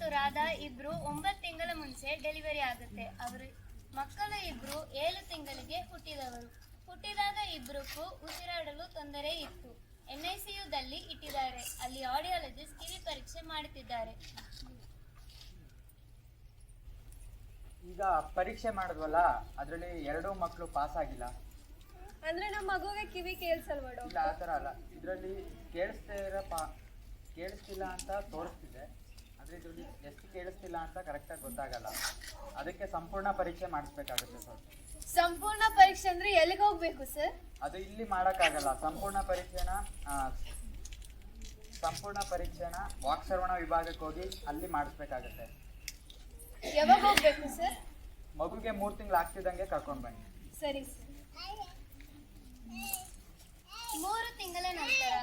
ಮತ್ತು ರಾಧಾ ಇಬ್ರು 9 ತಿಂಗಳ ಮುಂಚೆ ಡೆಲಿವರಿ ಆಗುತ್ತೆ. ಅವರು ಮಕ್ಕಳು ಇಬ್ರು 7 ತಿಂಗಳಿಗೆ ಹುಟ್ಟಿದವರು. ಹುಟ್ಟಿದಾಗ ಇಬ್ರಿಗೂ ಉಸಿರಾಡಲು ತೊಂದರೆ ಇತ್ತು. NICUದಲ್ಲಿ ಇಟ್ಟಿದ್ದಾರೆ. ಅಲ್ಲಿ ಆಡಿಯಾಲಜಿಸ್ಟ್ ಕಿವಿ ಪರೀಕ್ಷೆ ಮಾಡುತ್ತಿದ್ದಾರೆ. ಈಗ ಪರೀಕ್ಷೆ ಮಾಡಿದ್ವಲ್ಲ, ಅದರಲ್ಲಿ 2 ಮಕ್ಕಳು ಪಾಸ್ ಆಗಿಲ್ಲ. ಅಂದ್ರೆ ನಮ್ಮ ಮಗುವಿಗೆ ಕಿವಿ ಕೇಳಿಸಲ್ವಾ ಇಲ್ಲ, ಡಾಕ್ಟರ್? ಆ ಥರ ಅಲ್ಲ. ಇದರಲ್ಲಿ ಕೇಳಿಸ್ತಿಲ್ಲ ಅಂತ ತೋರಿಸ್ತಿದೆ, ಆದರೆ ಇದರಲ್ಲಿ ಎಷ್ಟು ಕೇಳಿಸ್ತಿಲ್ಲ ಅಂತ ಕರೆಕ್ಟಾಗಿ ಗೊತ್ತಾಗಲ್ಲ. ಅದಕ್ಕೆ ಸಂಪೂರ್ಣ ಪರೀಕ್ಷೆ ಮಾಡಿಸ್ಬೇಕಾಗುತ್ತೆ ಸರ್. ಸಂಪೂರ್ಣ ಪರೀಕ್ಷೆ ಅಂದ್ರೆ ಎಲ್ಲಿಗೆ ಹೋಗ್ಬೇಕು ಸರ್? ಅದು ಇಲ್ಲಿ ಮಾಡೋಕ್ಕಾಗಲ್ಲ. ಸಂಪೂರ್ಣ ಪರೀಕ್ಷೆನ ವಾಕ್ಸರ್ವಣ ವಿಭಾಗಕ್ಕೆ ಹೋಗಿ ಅಲ್ಲಿ ಮಾಡಿಸ್ಬೇಕಾಗತ್ತೆ. ಯಾವಾಗ ಹೋಗ್ಬೇಕು ಸರ್? ಮಗುಗೆ 3 ತಿಂಗಳು ಆಗ್ತಿದ್ದಂಗೆ ಕರ್ಕೊಂಡು ಬನ್ನಿ. ಸರಿ ಸರ್. 3 ತಿಂಗಳ ನಂತರ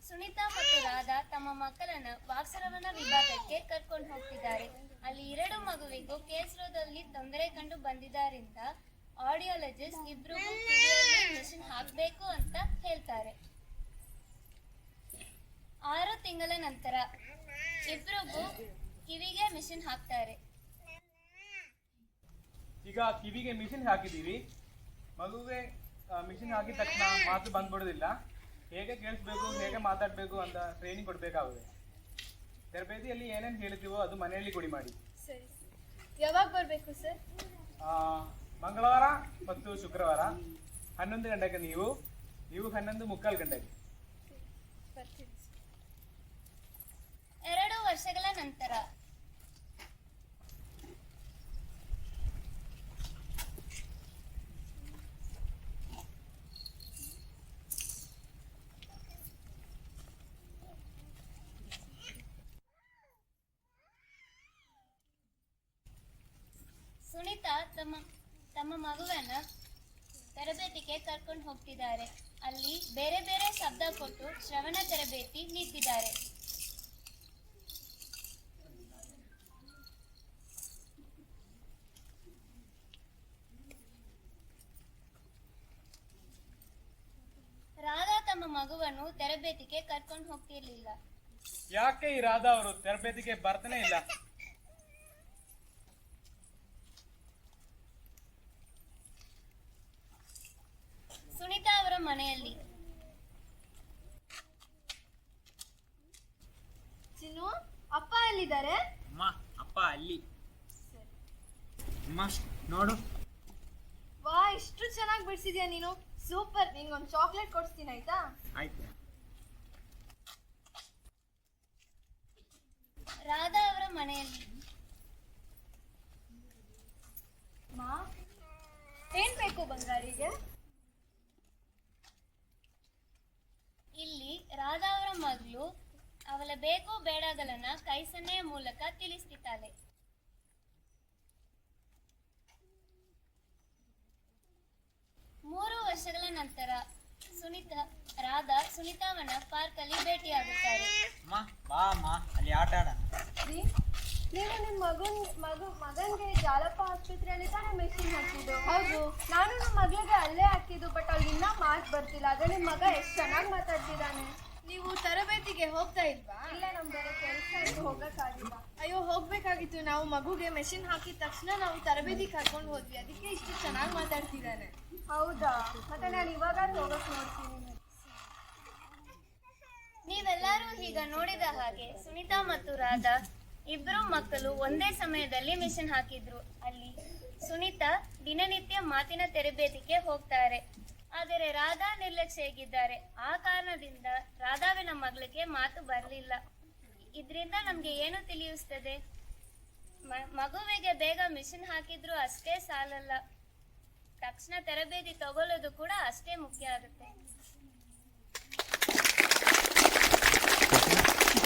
ಸುನೀತಾ ಮತ್ತು ರಾಧಾ ತಮ್ಮ ಮಕ್ಕಳನ್ನ ವಾಕ್ಸರವಣ ವಿಭಾಗಕ್ಕೆ ಕರ್ಕೊಂಡು ಹೋಗ್ತಿದ್ದಾರೆ. ಅಲ್ಲಿ 2 ಮಗುವಿಗೂ ಕೇಳಿಸೋದ್ರಲ್ಲಿ ತೊಂದರೆ ಕಂಡು ಬಂದಿದ್ದರಿಂದ ಆಡಿಯಾಲಜಿಸ್ಟ್ ಇಬ್ರಿಗೂ ಕಿವಿಯಲ್ಲಿ ಮೆಷಿನ್ ಹಾಕಬೇಕು ಅಂತ ಹೇಳ್ತಾರೆ. 6 ತಿಂಗಳ ನಂತರ ಇಬ್ರಿಗೂ ಕಿವಿಗೆ ಮಿಷಿನ್ ಹಾಕ್ತಾರೆ. ಈಗ ಕಿವಿಗೆ ಮಿಷಿನ್ ಹಾಕಿದ್ದೀವಿ. ಮಗುವಿಗೆ ಮಿಷಿನ್ ಹಾಕಿದ ತಕ್ಷಣ ಮಾತು ಬಂದ್ಬಿಡೋದಿಲ್ಲ. ಹೇಗೆ ಕೇಳಿಸ್ಬೇಕು, ಹೇಗೆ ಮಾತಾಡಬೇಕು ಅಂತ ಟ್ರೈನಿಂಗ್ ಕೊಡಬೇಕಾಗುತ್ತೆ. ತರಬೇತಿಯಲ್ಲಿ ಏನೇನು ಹೇಳ್ತೀವೋ ಅದು ಮನೆಯಲ್ಲಿ ಕೊಡಿ ಮಾಡಿ. ಸರಿ. ಯಾವಾಗ ಬರಬೇಕು ಸರ್? ಮಂಗಳವಾರ ಮತ್ತು ಶುಕ್ರವಾರ 11 ಗಂಟೆಗೆ ನೀವು 11:45 ಗಂಟೆಗೆ. 2 ವರ್ಷಗಳ ನಂತರ ಸುನೀತಾ ತಮ್ಮ ಮಗುವನ್ನ ತರಬೇತಿಗೆ ಕರ್ಕೊಂಡು ಹೋಗ್ತಿದ್ದಾರೆ. ಅಲ್ಲಿ ಬೇರೆ ಬೇರೆ ಶಬ್ದ ಕೊಟ್ಟು ಶ್ರವಣ ತರಬೇತಿ ನೀಡ್ತಿದ್ದಾರೆ. ರಾಧಾ ತಮ್ಮ ಮಗುವನ್ನು ತರಬೇತಿಗೆ ಕರ್ಕೊಂಡು ಹೋಗ್ತಿರ್ಲಿಲ್ಲ. ಯಾಕೆ ಈ ರಾಧಾ ಅವರು ತರಬೇತಿಗೆ ಬರ್ತಾನೆ ಇಲ್ಲ? ಸುನೀತಾ ಅವರ ಮನೆಯಲ್ಲಿ ಚಿನ್ನು, ಅಪ್ಪ ಎಲ್ಲಿದ್ದಾರೆ? ಅಮ್ಮ, ಅಪ್ಪ ಅಲ್ಲಿ. ಅಮ್ಮ ನೋಡು. ವಾ, ಇಷ್ಟು ಚೆನ್ನಾಗಿ ಬಿಡಿಸಿದ್ಯಾ ನೀನು. ಸೂಪರ್. ನಿನ್ಗೊಂದು ಚಾಕ್ಲೇಟ್ ಕೊಡಿಸ್ತೀನಿ, ಆಯ್ತಾ? ಆಯ್ತು. ರಾಧಾ ಅವರ ಮನೆಯಲ್ಲಿ ಮಾ, ಏನ್ ಬೇಕು ಬಂಗಾರಿಗೆ? ಇಲ್ಲಿ ರಾಧಾ ಅವರ ಮಗಳು ಅವಳ ಬೇಕು ಬೇಡಗಳನ್ನ ಕೈ ಸನ್ನೆಯ ಮೂಲಕ ತಿಳಿಸ್ತಿದ್ದಾಳೆ. ಮೂರು ವರ್ಷಗಳ ನಂತರ ರಾಧಾ ಸುನೀತಾವನ್ನ ಪಾರ್ಕ್ ಅಲ್ಲಿ ಭೇಟಿಯಾಗುತ್ತಾರೆ. ಅಮ್ಮ ಬಾ ಅಮ್ಮ, ಅಲ್ಲಿ ಆಟ ಆಡೋಣ. ನೀವು ನಿಮ್ಮ ಮಗನ್ಗೆ ಜಾಲಪ್ಪ ಆಸ್ಪತ್ರೆಯಲ್ಲಿ ತಾನೇ ಮೆಷಿನ್ ಹಾಕಿದ್ದು? ಹೌದು. ನಾನು ನಮ್ಮ ಮಗಳಿಗೆ ಅಲ್ಲೇ ಹಾಕಿದ್ದು, ಬಟ್ ಅಲ್ಲಿ ಇನ್ನೂ ಮಾತು ಬರ್ತಿಲ್ಲ. ಆದ್ರೆ ನಿಮ್ಮ ಮಗ ಎಷ್ಟು ಚೆನ್ನಾಗಿ ಮಾತಾಡ್ತಿದ್ದಾನೆ. ನೀವು ತರಬೇತಿಗೆ ಹೋಗ್ತಾ ಇಲ್ವಾ? ಇಲ್ಲ, ನಮ್ ಬೇರೆ ಕೆಲಸ ಹೋಗಕ್ಕಾಗಿಲ್ಲ. ಅಯ್ಯೋ, ಹೋಗ್ಬೇಕಾಗಿತ್ತು. ನಾವು ಮಗುಗೆ ಮೆಷಿನ್ ಹಾಕಿದ ತಕ್ಷಣ ನಾವು ತರಬೇತಿ ಕರ್ಕೊಂಡು ಹೋದ್ವಿ. ಅದಕ್ಕೆ ಇಷ್ಟು ಚೆನ್ನಾಗಿ ಮಾತಾಡ್ತಿದ್ದಾನೆ. ಹೌದಾ? ಮತ್ತೆ ನಾನು ಇವಾಗ ಹೋಗಕ್ ನೋಡ್ತೀನಿ. ನೀವೆಲ್ಲರೂ ಈಗ ನೋಡಿದ ಹಾಗೆ ಸುನೀತಾ ಮತ್ತು ರಾಧಾ ಇಬ್ಬರು ಮಕ್ಕಳು ಒಂದೇ ಸಮಯದಲ್ಲಿ ಮಿಷನ್ ಹಾಕಿದ್ರು. ಅಲ್ಲಿ ಸುನೀತಾ ದಿನನಿತ್ಯ ಮಾತಿನ ತರಬೇತಿಗೆ ಹೋಗ್ತಾರೆ. ಆದರೆ ರಾಧಾ ನಿರ್ಲಕ್ಷ್ಯ ಹೇಗಿದ್ದಾರೆ. ಆ ಕಾರಣದಿಂದ ರಾಧಾವಿನ ಮಗಳಿಗೆ ಮಾತು ಬರಲಿಲ್ಲ. ಇದರಿಂದ ನಮ್ಗೆ ಏನು ತಿಳಿಯುತ್ತದೆ? ಮಗುವಿಗೆ ಬೇಗ ಮಿಷನ್ ಹಾಕಿದ್ರು ಅಷ್ಟೇ ಸಾಲಲ್ಲ, ತಕ್ಷಣ ತರಬೇತಿ ತಗೊಳ್ಳೋದು ಕೂಡ ಅಷ್ಟೇ ಮುಖ್ಯ ಆಗುತ್ತೆ.